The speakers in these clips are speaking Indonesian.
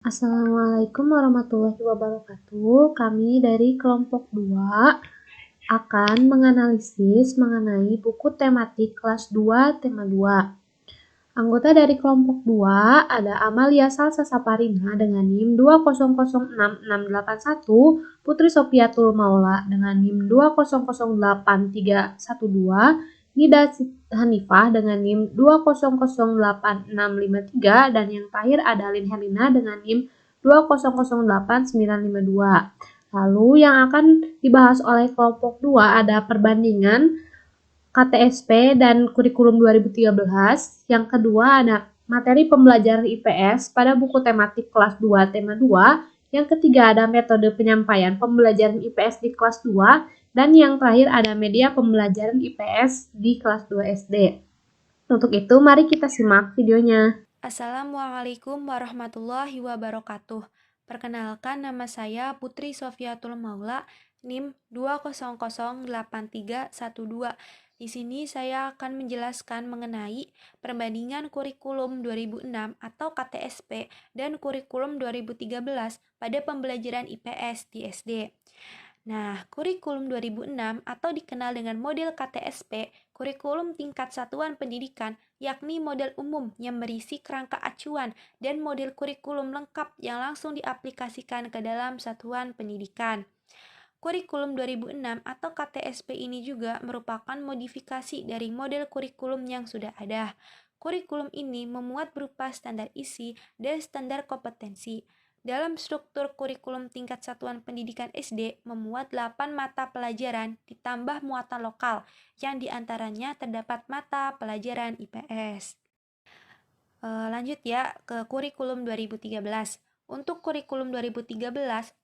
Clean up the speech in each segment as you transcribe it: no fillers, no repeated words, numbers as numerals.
Assalamualaikum warahmatullahi wabarakatuh. Kami dari kelompok 2 akan menganalisis mengenai buku tematik kelas 2 tema 2. Anggota dari kelompok 2 ada Amalia Salsa Saparina dengan NIM 2006681, Putri Sofiatul Maula dengan NIM 2008312, Nida Hanifah dengan NIM 2008653, dan yang terakhir ada Lin Helina dengan NIM 2008952. Lalu yang akan dibahas oleh kelompok 2 ada perbandingan KTSP dan kurikulum 2013. Yang kedua ada materi pembelajaran IPS pada buku tematik kelas 2 tema 2. Yang ketiga ada metode penyampaian pembelajaran IPS di kelas 2. Dan yang terakhir ada media pembelajaran IPS di kelas 2 SD. Untuk itu mari kita simak videonya. Assalamualaikum warahmatullahi wabarakatuh. Perkenalkan, nama saya Putri Sofiatul Maula, NIM 2008312. Di sini saya akan menjelaskan mengenai perbandingan kurikulum 2006 atau KTSP dan kurikulum 2013 pada pembelajaran IPS di SD. Nah, kurikulum 2006 atau dikenal dengan model KTSP, kurikulum tingkat satuan pendidikan, yakni model umum yang berisi kerangka acuan dan model kurikulum lengkap yang langsung diaplikasikan ke dalam satuan pendidikan. Kurikulum 2006 atau KTSP ini juga merupakan modifikasi dari model kurikulum yang sudah ada. Kurikulum ini memuat berupa standar isi dan standar kompetensi. Dalam struktur kurikulum tingkat satuan pendidikan SD memuat 8 mata pelajaran ditambah muatan lokal, yang diantaranya terdapat mata pelajaran IPS. Lanjut ya ke kurikulum 2013. Untuk kurikulum 2013,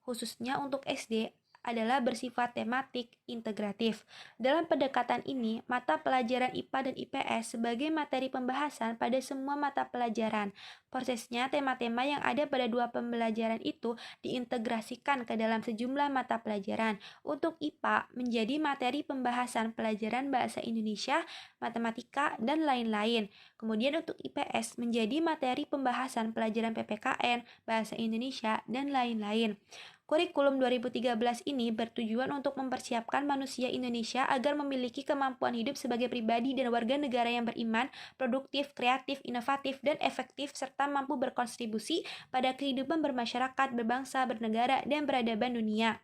khususnya untuk SD, adalah bersifat tematik integratif. Dalam pendekatan ini, mata pelajaran IPA dan IPS sebagai materi pembahasan pada semua mata pelajaran. Prosesnya, tema-tema yang ada pada dua pembelajaran itu diintegrasikan ke dalam sejumlah mata pelajaran. Untuk IPA menjadi materi pembahasan pelajaran bahasa Indonesia, matematika, dan lain-lain. Kemudian untuk IPS menjadi materi pembahasan pelajaran PPKN, bahasa Indonesia, dan lain-lain. Kurikulum 2013 ini bertujuan untuk mempersiapkan manusia Indonesia agar memiliki kemampuan hidup sebagai pribadi dan warga negara yang beriman, produktif, kreatif, inovatif, dan efektif, serta mampu berkontribusi pada kehidupan bermasyarakat, berbangsa, bernegara, dan peradaban dunia.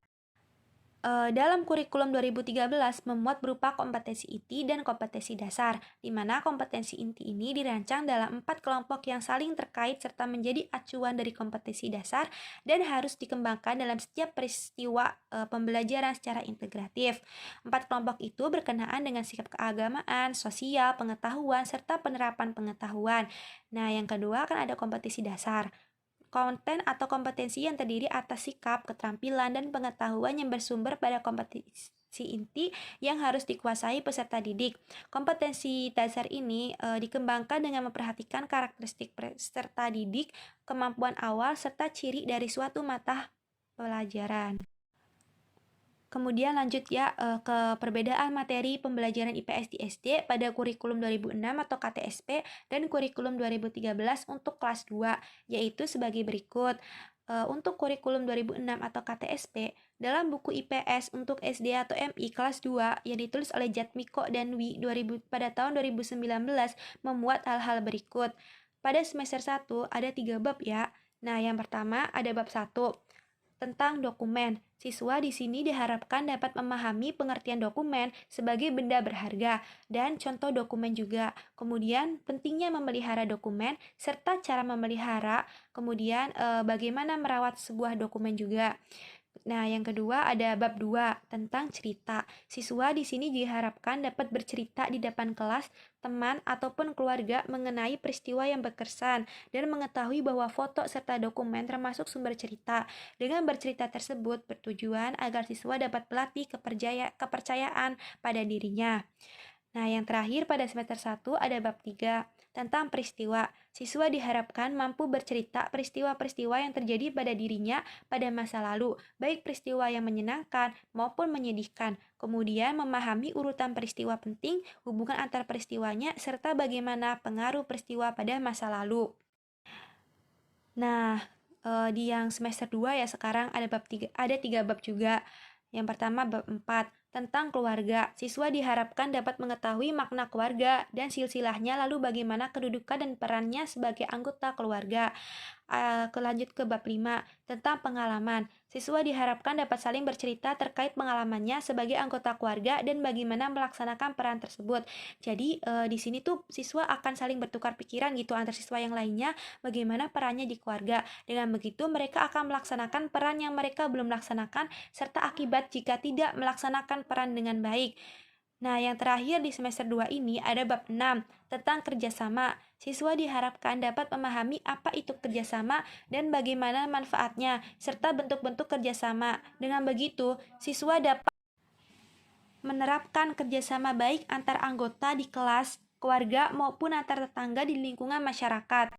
Dalam kurikulum 2013 memuat berupa kompetensi inti dan kompetensi dasar, di mana kompetensi inti ini dirancang dalam 4 kelompok yang saling terkait serta menjadi acuan dari kompetensi dasar dan harus dikembangkan dalam setiap peristiwa pembelajaran secara integratif. 4 kelompok itu berkenaan dengan sikap keagamaan, sosial, pengetahuan, serta penerapan pengetahuan. Nah, yang kedua kan ada kompetensi dasar. Konten atau kompetensi yang terdiri atas sikap, keterampilan, dan pengetahuan yang bersumber pada kompetensi inti yang harus dikuasai peserta didik. Kompetensi dasar ini dikembangkan dengan memperhatikan karakteristik peserta didik, kemampuan awal, serta ciri dari suatu mata pelajaran. Kemudian lanjut ya ke perbedaan materi pembelajaran IPS di SD pada kurikulum 2006 atau KTSP dan kurikulum 2013 untuk kelas 2, yaitu sebagai berikut. Untuk kurikulum 2006 atau KTSP, dalam buku IPS untuk SD atau MI kelas 2 yang ditulis oleh Jatmiko dan Wi pada tahun 2019 memuat hal-hal berikut. Pada semester 1 ada 3 bab ya. Nah, yang pertama ada bab 1 tentang dokumen. Siswa di sini diharapkan dapat memahami pengertian dokumen sebagai benda berharga dan contoh dokumen juga. Kemudian pentingnya memelihara dokumen serta cara memelihara, kemudian bagaimana merawat sebuah dokumen juga. Nah, yang kedua ada bab 2 tentang cerita. Siswa di sini diharapkan dapat bercerita di depan kelas, teman, ataupun keluarga mengenai peristiwa yang berkesan dan mengetahui bahwa foto serta dokumen termasuk sumber cerita. Dengan bercerita tersebut bertujuan agar siswa dapat melatih kepercayaan pada dirinya. Nah, yang terakhir pada semester 1 ada bab 3 tentang peristiwa. Siswa diharapkan mampu bercerita peristiwa-peristiwa yang terjadi pada dirinya pada masa lalu, baik peristiwa yang menyenangkan maupun menyedihkan. Kemudian memahami urutan peristiwa penting, hubungan antar peristiwanya, serta bagaimana pengaruh peristiwa pada masa lalu. Nah, di yang semester 2 ya sekarang ada 3 bab juga. Yang pertama bab 4 tentang keluarga. Siswa diharapkan dapat mengetahui makna keluarga dan silsilahnya lalu bagaimana kedudukan dan perannya sebagai anggota keluarga. Lanjut ke bab 5 tentang pengalaman. Siswa diharapkan dapat saling bercerita terkait pengalamannya sebagai anggota keluarga dan bagaimana melaksanakan peran tersebut. Jadi di sini tuh siswa akan saling bertukar pikiran gitu antar siswa yang lainnya bagaimana perannya di keluarga. Dengan begitu mereka akan melaksanakan peran yang mereka belum laksanakan serta akibat jika tidak melaksanakan peran dengan baik. Nah, yang terakhir di semester 2 ini ada bab 6 tentang kerjasama. Siswa diharapkan dapat memahami apa itu kerjasama dan bagaimana manfaatnya, serta bentuk-bentuk kerjasama. Dengan begitu, siswa dapat menerapkan kerjasama baik antar anggota di kelas, keluarga, maupun antar tetangga di lingkungan masyarakat.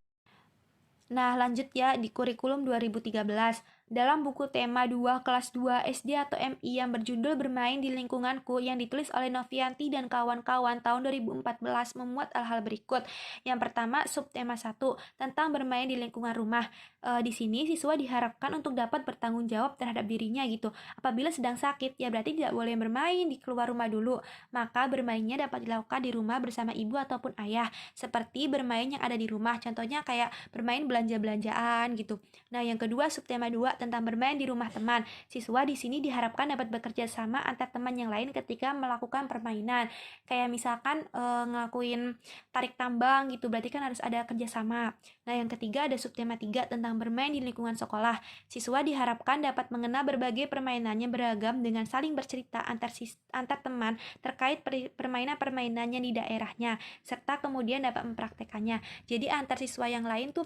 Nah, lanjut ya di kurikulum 2013. Dalam buku tema 2 kelas 2 SD atau MI yang berjudul Bermain di Lingkunganku yang ditulis oleh Novianti dan kawan-kawan tahun 2014 memuat hal-hal berikut. Yang pertama, subtema 1 tentang bermain di lingkungan rumah. Di sini siswa diharapkan untuk dapat bertanggung jawab terhadap dirinya gitu. Apabila sedang sakit, ya berarti tidak boleh bermain di keluar rumah dulu. Maka bermainnya dapat dilakukan di rumah bersama ibu ataupun ayah, seperti bermain yang ada di rumah. Contohnya kayak bermain belanja-belanjaan gitu. Nah, yang kedua subtema 2 tentang bermain di rumah teman. Siswa di sini diharapkan dapat bekerja sama antar teman yang lain ketika melakukan permainan. Kayak misalkan ngelakuin tarik tambang gitu, berarti kan harus ada kerjasama. Nah, yang ketiga ada subtema 3 tentang bermain di lingkungan sekolah. Siswa diharapkan dapat mengenal berbagai permainannya beragam dengan saling bercerita antar teman terkait permainan-permainannya di daerahnya, serta kemudian dapat mempraktekannya. Jadi antar siswa yang lain tuh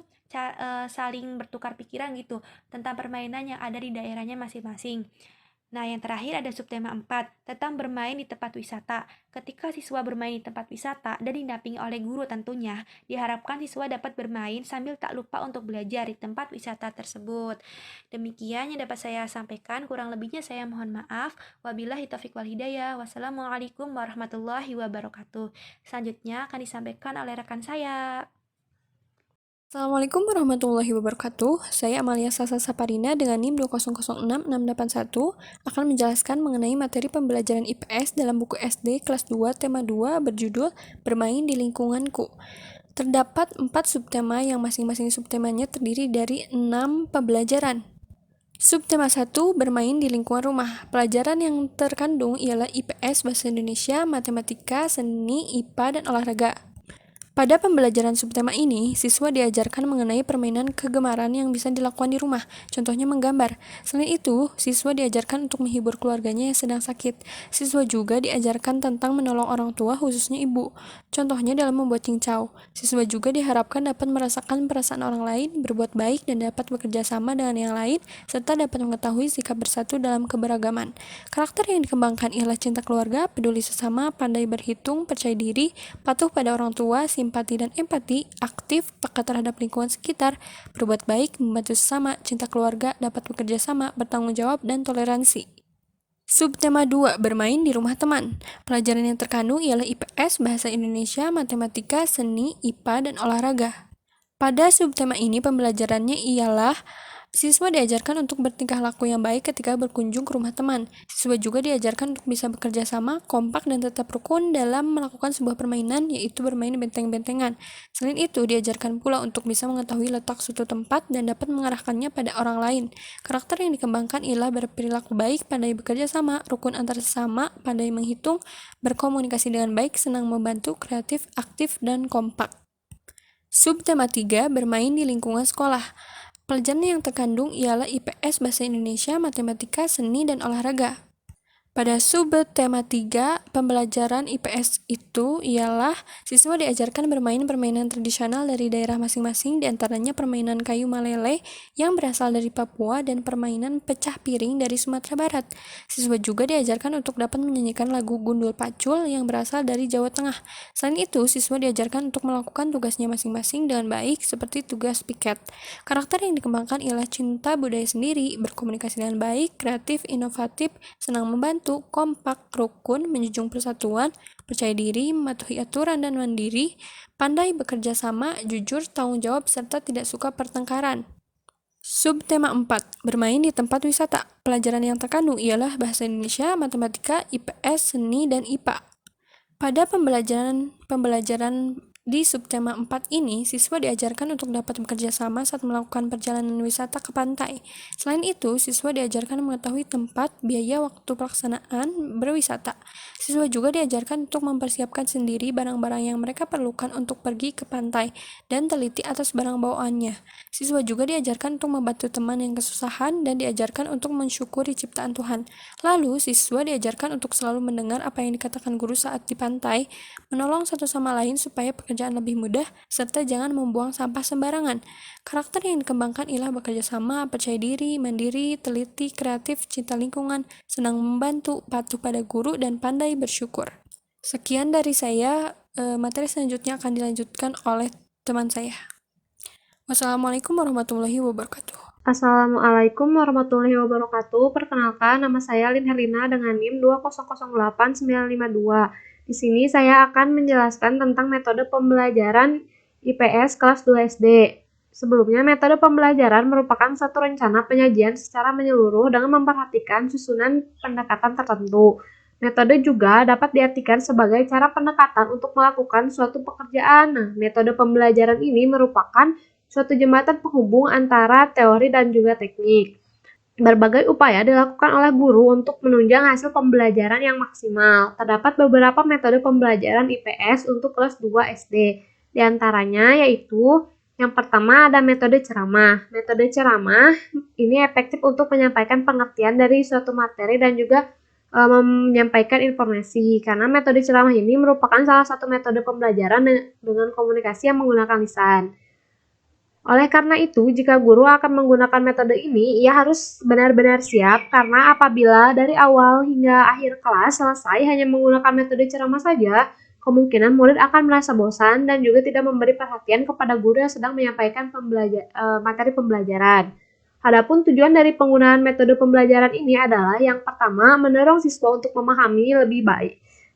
saling bertukar pikiran gitu tentang permainan yang ada di daerahnya masing-masing. Nah, yang terakhir ada subtema 4 tentang bermain di tempat wisata. Ketika siswa bermain di tempat wisata dan didampingi oleh guru tentunya, diharapkan siswa dapat bermain sambil tak lupa untuk belajar di tempat wisata tersebut. Demikian yang dapat saya sampaikan, kurang lebihnya saya mohon maaf. Wabillahi taufiq wal hidayah. Wassalamualaikum warahmatullahi wabarakatuh. Selanjutnya akan disampaikan oleh rekan saya. Assalamualaikum warahmatullahi wabarakatuh. Saya Amalia Sasa Saparina dengan NIM 2006681 akan menjelaskan mengenai materi pembelajaran IPS dalam buku SD kelas 2 tema 2 berjudul Bermain di Lingkunganku. Terdapat 4 subtema yang masing-masing subtemanya terdiri dari 6 pembelajaran. Subtema 1, bermain di lingkungan rumah. Pelajaran yang terkandung ialah IPS, Bahasa Indonesia, Matematika, Seni, IPA, dan Olahraga. Pada pembelajaran subtema ini, siswa diajarkan mengenai permainan kegemaran yang bisa dilakukan di rumah, contohnya menggambar. Selain itu, siswa diajarkan untuk menghibur keluarganya yang sedang sakit. Siswa juga diajarkan tentang menolong orang tua, khususnya ibu, contohnya dalam membuat cincau. Siswa juga diharapkan dapat merasakan perasaan orang lain, berbuat baik, dan dapat bekerja sama dengan yang lain, serta dapat mengetahui sikap bersatu dalam keberagaman. Karakter yang dikembangkan ialah cinta keluarga, peduli sesama, pandai berhitung, percaya diri, patuh pada orang tua, simpati dan empati, aktif, peka terhadap lingkungan sekitar, berbuat baik, membantu sesama, cinta keluarga, dapat bekerja sama, bertanggung jawab, dan toleransi. Subtema 2, bermain di rumah teman. Pelajaran yang terkandung ialah IPS, Bahasa Indonesia, Matematika, Seni, IPA, dan Olahraga. Pada subtema ini pembelajarannya ialah siswa diajarkan untuk bertingkah laku yang baik ketika berkunjung ke rumah teman. Siswa juga diajarkan untuk bisa bekerja sama, kompak, dan tetap rukun dalam melakukan sebuah permainan, yaitu bermain benteng-bentengan. Selain itu, diajarkan pula untuk bisa mengetahui letak suatu tempat dan dapat mengarahkannya pada orang lain. Karakter yang dikembangkan ialah berperilaku baik, pandai bekerja sama, rukun antar sesama, pandai menghitung, berkomunikasi dengan baik, senang membantu, kreatif, aktif, dan kompak. Subtema 3, bermain di lingkungan sekolah. Pelajaran yang terkandung ialah IPS, Bahasa Indonesia, Matematika, Seni, dan Olahraga. Pada subtema 3, pembelajaran IPS itu ialah siswa diajarkan bermain permainan tradisional dari daerah masing-masing, diantaranya permainan kayu malele yang berasal dari Papua dan permainan pecah piring dari Sumatera Barat. Siswa juga diajarkan untuk dapat menyanyikan lagu Gundul Pacul yang berasal dari Jawa Tengah. Selain itu, siswa diajarkan untuk melakukan tugasnya masing-masing dengan baik, seperti tugas piket. Karakter yang dikembangkan ialah cinta budaya sendiri, berkomunikasi dengan baik, kreatif, inovatif, senang membantu, kompak, rukun, menjunjung persatuan, percaya diri, mematuhi aturan dan mandiri, pandai bekerja sama, jujur, tanggung jawab, serta tidak suka pertengkaran. Subtema 4, bermain di tempat wisata. Pelajaran yang terkandung ialah bahasa Indonesia, matematika, IPS, seni, dan IPA. Pada pembelajaran di subtema 4 ini, siswa diajarkan untuk dapat bekerja sama saat melakukan perjalanan wisata ke pantai. Selain itu, siswa diajarkan mengetahui tempat, biaya, waktu pelaksanaan berwisata. Siswa juga diajarkan untuk mempersiapkan sendiri barang-barang yang mereka perlukan untuk pergi ke pantai dan teliti atas barang bawaannya. Siswa juga diajarkan untuk membantu teman yang kesusahan dan diajarkan untuk mensyukuri ciptaan Tuhan. Lalu, siswa diajarkan untuk selalu mendengar apa yang dikatakan guru saat di pantai, menolong satu sama lain supaya pekerjaan lebih mudah, serta jangan membuang sampah sembarangan. Karakter yang dikembangkan ialah bekerja sama, percaya diri, mandiri, teliti, kreatif, cinta lingkungan, senang membantu, patuh pada guru, dan pandai bersyukur. Sekian dari saya, materi selanjutnya akan dilanjutkan oleh teman saya. Wassalamualaikum warahmatullahi wabarakatuh. Assalamualaikum warahmatullahi wabarakatuh. Perkenalkan, nama saya Lin Herlina dengan NIM 2008952. Di sini saya akan menjelaskan tentang metode pembelajaran IPS kelas 2 SD. Sebelumnya, metode pembelajaran merupakan satu rencana penyajian secara menyeluruh dengan memperhatikan susunan pendekatan tertentu. Metode juga dapat diartikan sebagai cara pendekatan untuk melakukan suatu pekerjaan. Nah, metode pembelajaran ini merupakan suatu jembatan penghubung antara teori dan juga teknik. Berbagai upaya dilakukan oleh guru untuk menunjang hasil pembelajaran yang maksimal. Terdapat beberapa metode pembelajaran IPS untuk kelas 2 SD. Di antaranya yaitu yang pertama ada metode ceramah. Metode ceramah ini efektif untuk menyampaikan pengertian dari suatu materi dan juga menyampaikan informasi. Karena metode ceramah ini merupakan salah satu metode pembelajaran dengan komunikasi yang menggunakan lisan. Oleh karena itu, jika guru akan menggunakan metode ini, ia harus benar-benar siap karena apabila dari awal hingga akhir kelas selesai hanya menggunakan metode ceramah saja, kemungkinan murid akan merasa bosan dan juga tidak memberi perhatian kepada guru yang sedang menyampaikan materi pembelajaran. Adapun tujuan dari penggunaan metode pembelajaran ini adalah yang pertama, mendorong siswa untuk memahami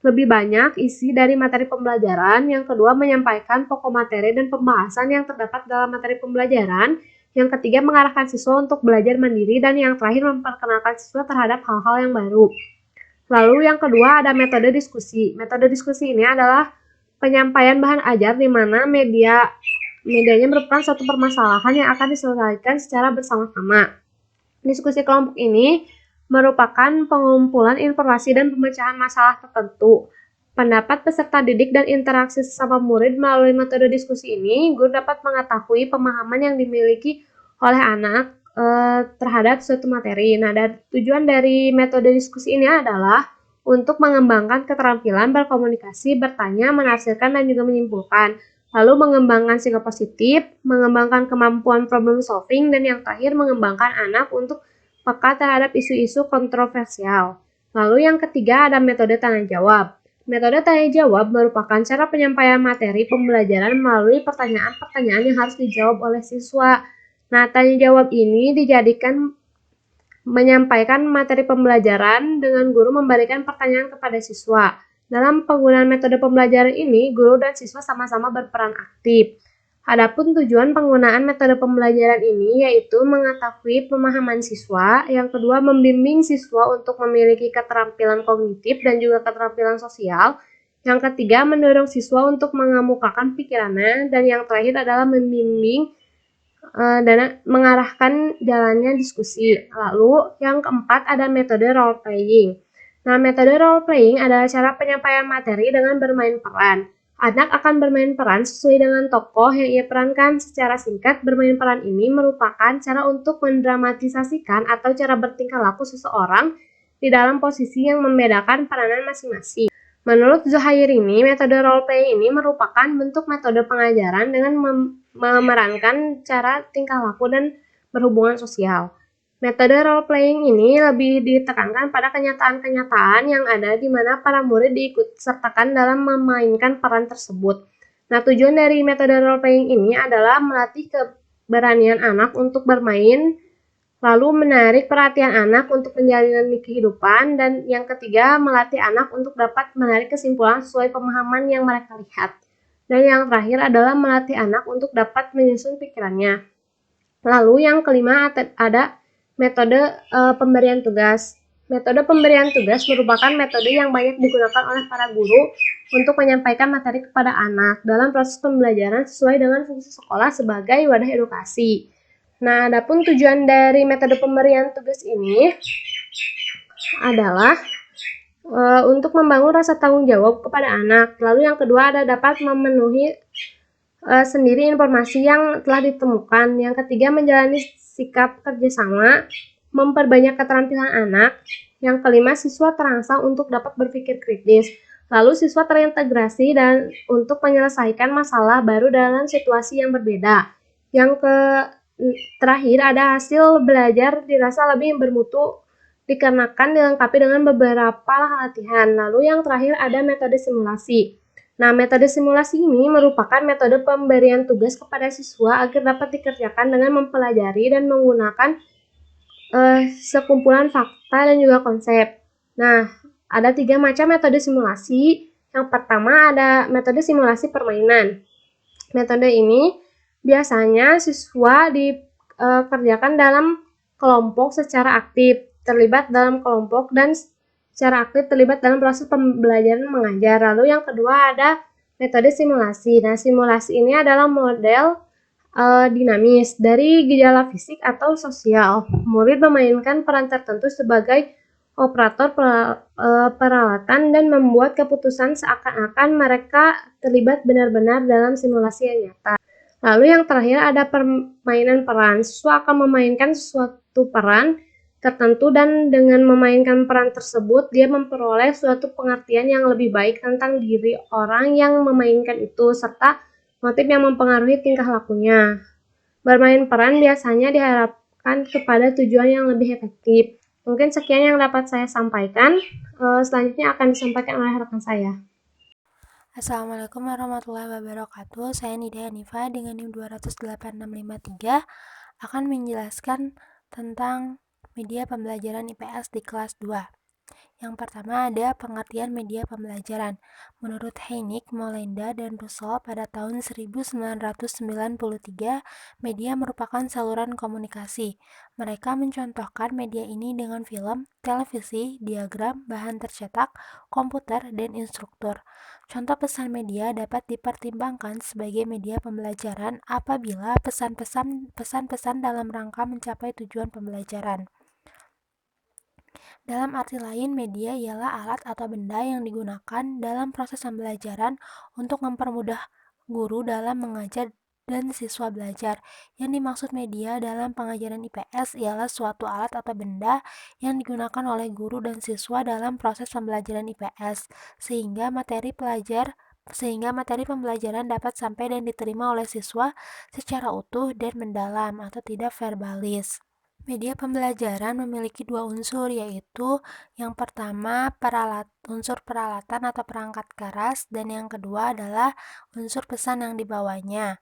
lebih banyak isi dari materi pembelajaran, yang kedua menyampaikan pokok materi dan pembahasan yang terdapat dalam materi pembelajaran, yang ketiga mengarahkan siswa untuk belajar mandiri, dan yang terakhir memperkenalkan siswa terhadap hal-hal yang baru. Lalu yang kedua ada metode diskusi. Metode diskusi ini adalah penyampaian bahan ajar di mana medianya merupakan suatu permasalahan yang akan diselesaikan secara bersama-sama. Diskusi kelompok ini merupakan pengumpulan informasi dan pemecahan masalah tertentu. Pendapat peserta didik dan interaksi sesama murid melalui metode diskusi ini, guru dapat mengetahui pemahaman yang dimiliki oleh anak terhadap suatu materi. Nah, tujuan dari metode diskusi ini adalah untuk mengembangkan keterampilan berkomunikasi, bertanya, menafsirkan, dan juga menyimpulkan. Lalu mengembangkan sikap positif, mengembangkan kemampuan problem solving, dan yang terakhir mengembangkan anak untuk peka terhadap isu-isu kontroversial. Lalu yang ketiga ada metode tanya jawab. Metode tanya jawab merupakan cara penyampaian materi pembelajaran melalui pertanyaan-pertanyaan yang harus dijawab oleh siswa. Nah, tanya jawab ini dijadikan menyampaikan materi pembelajaran dengan guru memberikan pertanyaan kepada siswa. Dalam penggunaan metode pembelajaran ini, guru dan siswa sama-sama berperan aktif. Adapun tujuan penggunaan metode pembelajaran ini yaitu mengetahui pemahaman siswa, yang kedua membimbing siswa untuk memiliki keterampilan kognitif dan juga keterampilan sosial, yang ketiga mendorong siswa untuk mengemukakan pikirannya, dan yang terakhir adalah membimbing dan mengarahkan jalannya diskusi. Lalu yang keempat ada metode role playing. Nah, metode role playing adalah cara penyampaian materi dengan bermain peran. Anak akan bermain peran sesuai dengan tokoh yang ia perankan. Secara singkat, bermain peran ini merupakan cara untuk mendramatisasikan atau cara bertingkah laku seseorang di dalam posisi yang membedakan peranan masing-masing. Menurut Zuhairini, metode role playing ini merupakan bentuk metode pengajaran dengan memerankan cara tingkah laku dan berhubungan sosial. Metode role playing ini lebih ditekankan pada kenyataan-kenyataan yang ada di mana para murid diikut sertakan dalam memainkan peran tersebut. Nah, tujuan dari metode role playing ini adalah melatih keberanian anak untuk bermain, lalu menarik perhatian anak untuk menjalani kehidupan, dan yang ketiga melatih anak untuk dapat menarik kesimpulan sesuai pemahaman yang mereka lihat. Dan yang terakhir adalah melatih anak untuk dapat menyusun pikirannya. Lalu yang kelima ada metode pemberian tugas. Metode pemberian tugas merupakan metode yang banyak digunakan oleh para guru untuk menyampaikan materi kepada anak dalam proses pembelajaran sesuai dengan fungsi sekolah sebagai wadah edukasi. Nah, adapun tujuan dari metode pemberian tugas ini adalah untuk membangun rasa tanggung jawab kepada anak. Lalu yang kedua ada dapat memenuhi sendiri informasi yang telah ditemukan. Yang ketiga menjalani sikap kerjasama, memperbanyak keterampilan anak. Yang kelima siswa terangsang untuk dapat berpikir kritis. Lalu siswa terintegrasi dan untuk menyelesaikan masalah baru dalam situasi yang berbeda. Yang terakhir ada hasil belajar dirasa lebih bermutu dikarenakan dilengkapi dengan beberapa latihan. Lalu yang terakhir ada metode simulasi. Nah, metode simulasi ini merupakan metode pemberian tugas kepada siswa agar dapat dikerjakan dengan mempelajari dan menggunakan sekumpulan fakta dan juga konsep. Nah, ada 3 macam metode simulasi. Yang pertama ada metode simulasi permainan. Metode ini biasanya siswa dikerjakan dalam kelompok secara aktif, terlibat dalam kelompok dan secara aktif terlibat dalam proses pembelajaran mengajar. Lalu yang kedua ada metode simulasi. Nah, simulasi ini adalah model dinamis dari gejala fisik atau sosial. Murid memainkan peran tertentu sebagai operator peralatan dan membuat keputusan seakan-akan mereka terlibat benar-benar dalam simulasi yang nyata. Lalu yang terakhir ada permainan peran. Siswa akan memainkan suatu peran tertentu dan dengan memainkan peran tersebut dia memperoleh suatu pengertian yang lebih baik tentang diri orang yang memainkan itu serta motif yang mempengaruhi tingkah lakunya. Bermain peran biasanya diharapkan kepada tujuan yang lebih efektif. Mungkin sekian yang dapat saya sampaikan. Selanjutnya akan disampaikan oleh rekan saya. Assalamualaikum warahmatullahi wabarakatuh. Saya Nida Hanifa dengan NIM 28653 akan menjelaskan tentang media pembelajaran IPS di kelas 2. Yang pertama ada pengertian media pembelajaran. Menurut Heinik, Molenda, dan Russell pada tahun 1993, media merupakan saluran komunikasi. Mereka mencontohkan media ini dengan film, televisi, diagram, bahan tercetak, komputer, dan instruktur. Contoh pesan media dapat dipertimbangkan sebagai media pembelajaran apabila pesan-pesan dalam rangka mencapai tujuan pembelajaran. Dalam arti lain, media ialah alat atau benda yang digunakan dalam proses pembelajaran untuk mempermudah guru dalam mengajar dan siswa belajar. Yang dimaksud media dalam pengajaran IPS ialah suatu alat atau benda yang digunakan oleh guru dan siswa dalam proses pembelajaran IPS, sehingga materi pembelajaran dapat sampai dan diterima oleh siswa secara utuh dan mendalam atau tidak verbalis. Media pembelajaran memiliki 2 unsur, yaitu yang pertama unsur peralatan atau perangkat keras, dan yang kedua adalah unsur pesan yang dibawanya.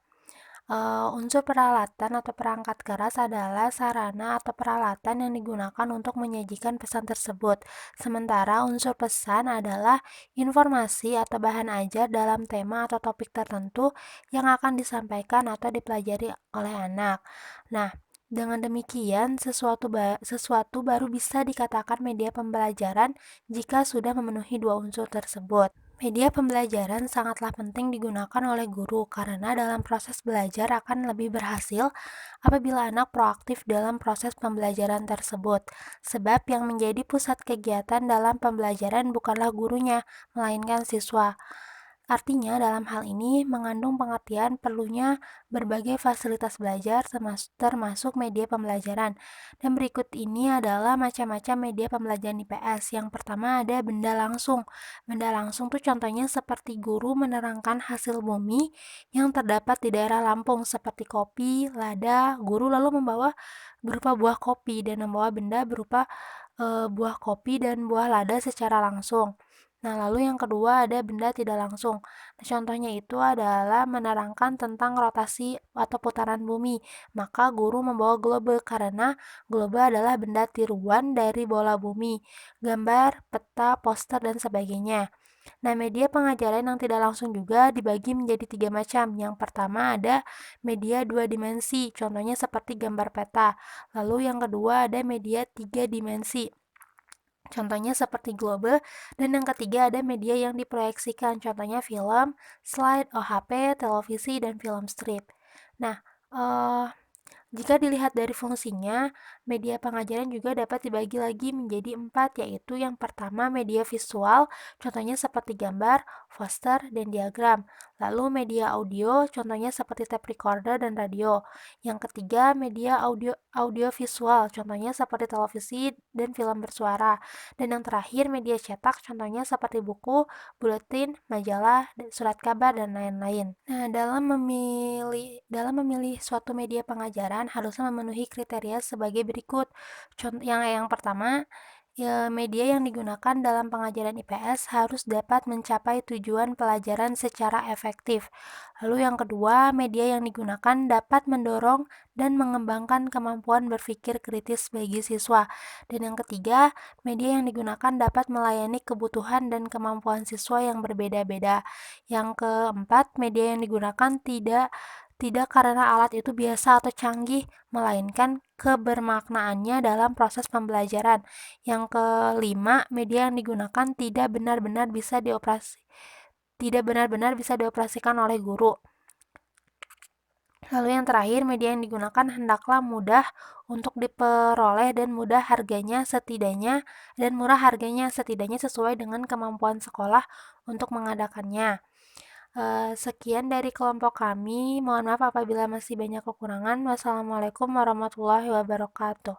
Unsur peralatan atau perangkat keras adalah sarana atau peralatan yang digunakan untuk menyajikan pesan tersebut. Sementara unsur pesan adalah informasi atau bahan ajar dalam tema atau topik tertentu yang akan disampaikan atau dipelajari oleh anak. Nah, dengan demikian, sesuatu baru bisa dikatakan media pembelajaran jika sudah memenuhi 2 unsur tersebut. Media pembelajaran sangatlah penting digunakan oleh guru karena dalam proses belajar akan lebih berhasil apabila anak proaktif dalam proses pembelajaran tersebut. Sebab yang menjadi pusat kegiatan dalam pembelajaran bukanlah gurunya, melainkan siswa. Artinya, dalam hal ini mengandung pengertian perlunya berbagai fasilitas belajar termasuk media pembelajaran. Dan berikut ini adalah macam-macam media pembelajaran IPS. Yang pertama ada benda langsung. Benda langsung tuh contohnya seperti guru menerangkan hasil bumi yang terdapat di daerah Lampung seperti kopi, lada. Guru lalu membawa berupa buah kopi dan membawa benda berupa buah kopi dan buah lada secara langsung. Nah, lalu yang kedua ada benda tidak langsung. Nah, contohnya itu adalah menerangkan tentang rotasi atau putaran bumi. Maka guru membawa globe karena globe adalah benda tiruan dari bola bumi, gambar, peta, poster, dan sebagainya. Nah, media pengajaran yang tidak langsung juga dibagi menjadi 3 macam. Yang pertama ada media 2 dimensi, contohnya seperti gambar peta. Lalu yang kedua ada media 3 dimensi, contohnya seperti globe. Dan yang ketiga ada media yang diproyeksikan, contohnya film, slide, OHP, televisi, dan film strip. Nah, jika dilihat dari fungsinya, media pengajaran juga dapat dibagi lagi menjadi 4, yaitu yang pertama media visual, contohnya seperti gambar, poster, dan diagram. Lalu media audio, contohnya seperti tape recorder dan radio. Yang ketiga media audiovisual, contohnya seperti televisi dan film bersuara. Dan yang terakhir media cetak, contohnya seperti buku, buletin, majalah, surat kabar, dan lain-lain. Nah, dalam memilih suatu media pengajaran harusnya memenuhi kriteria sebagai berikut. Contoh yang pertama, media yang digunakan dalam pengajaran IPS harus dapat mencapai tujuan pelajaran secara efektif. Lalu yang kedua, media yang digunakan dapat mendorong dan mengembangkan kemampuan berpikir kritis bagi siswa. Dan yang ketiga, media yang digunakan dapat melayani kebutuhan dan kemampuan siswa yang berbeda-beda. Yang keempat, media yang digunakan tidak karena alat itu biasa atau canggih, melainkan kebermaknaannya dalam proses pembelajaran. Yang kelima, media yang digunakan tidak benar-benar bisa dioperasikan oleh guru. Lalu yang terakhir, media yang digunakan hendaklah mudah untuk diperoleh dan murah harganya setidaknya sesuai dengan kemampuan sekolah untuk mengadakannya. Sekian dari kelompok kami. Mohon maaf apabila masih banyak kekurangan. Wassalamualaikum warahmatullahi wabarakatuh.